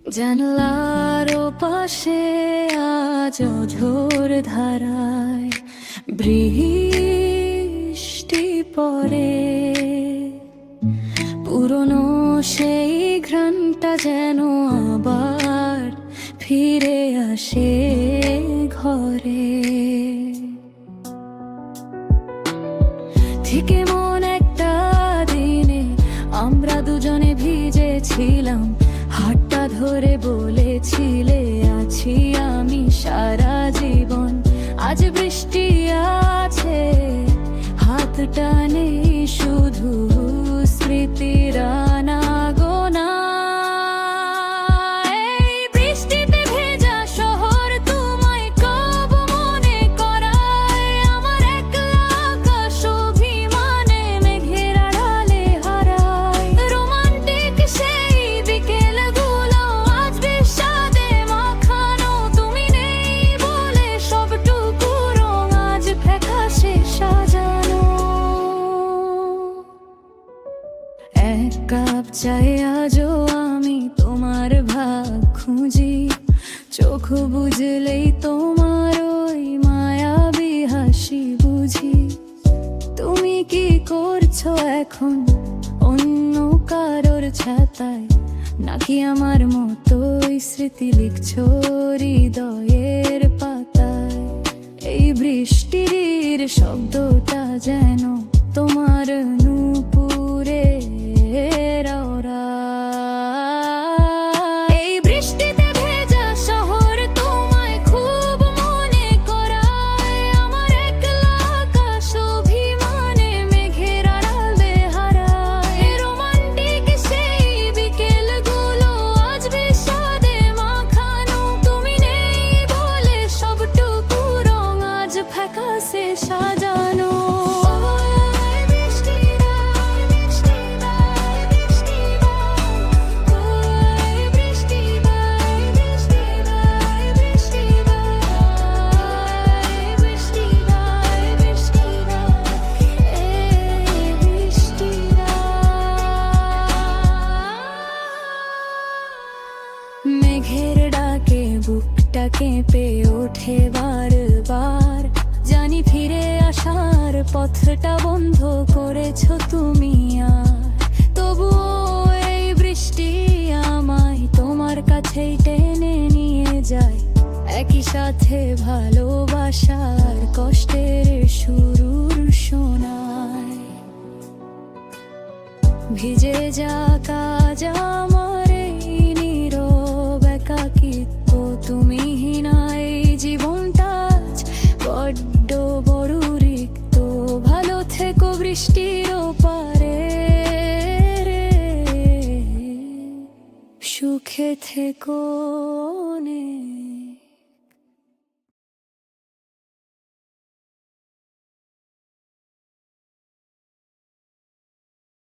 জানলার পাশে আজ ঝোর ধারায় বৃষ্টি পড়ে, পুরনো সেই ঘ্রাণটা যেন আবার ফিরে আসে ঘরে। ঠিক এমন একটা দিনে আমরা দুজনে ভিজেছিলাম, হাতটা ধরে বলেছিলে আছি আমি সারা জীবন। আজ বৃষ্টি আছে, হাতটা নেই, শুধু স্মৃতির আনাগোনা। এই বৃষ্টিতে ভেজা শহর তোমায় কব মনে করায়, আমার একলা আকাশ অভিমানে মেঘের আড়ালে হারায়। রোমান্টিক সেই বিকেলগুলো আজ বিষাদে মাখানো, তুমি নেই বলে সবটুকু রং আজ ফ্যাকাশে সাজানো। এক কাপ চাই আজও আমি তোমার ভাগ খুঁজি, চোখ বুঝলেই তোমার ওই মায়াবী হাসি বুঝি। তুমি কি করছো এখন অন্য কারোর ছাতায়, নাকি আমার মতোই স্মৃতি লিখছো হৃদয়ের পাতায়? এই বৃষ্টির শব্দটা যেন তোমার নূপুরের ওরা। এই বৃষ্টিতে ভেজা শহর তোমায় খুব মনে করায়, আমার একলা আকাশ অভিমানে মেঘের আড়ালে হারায়। রোমান্টিক সেই বিকেলগুলো আজ বিষাদে মাখানো, তুমি নেই বলে সবটুকু রং আজ ফ্যাকাশে সাজানো। মেঘের ডাকে বুকটা কেঁপে ওঠে বারবার, জানি ফিরে আসার পথটা বন্ধ করেছো তুমি আর। তবুও এই বৃষ্টি আমায় তোমার কাছেই টেনে নিয়ে যায়, একই সাথে ভালোবাসার কষ্টের সুর শোনায়। ভিজে যাক আজ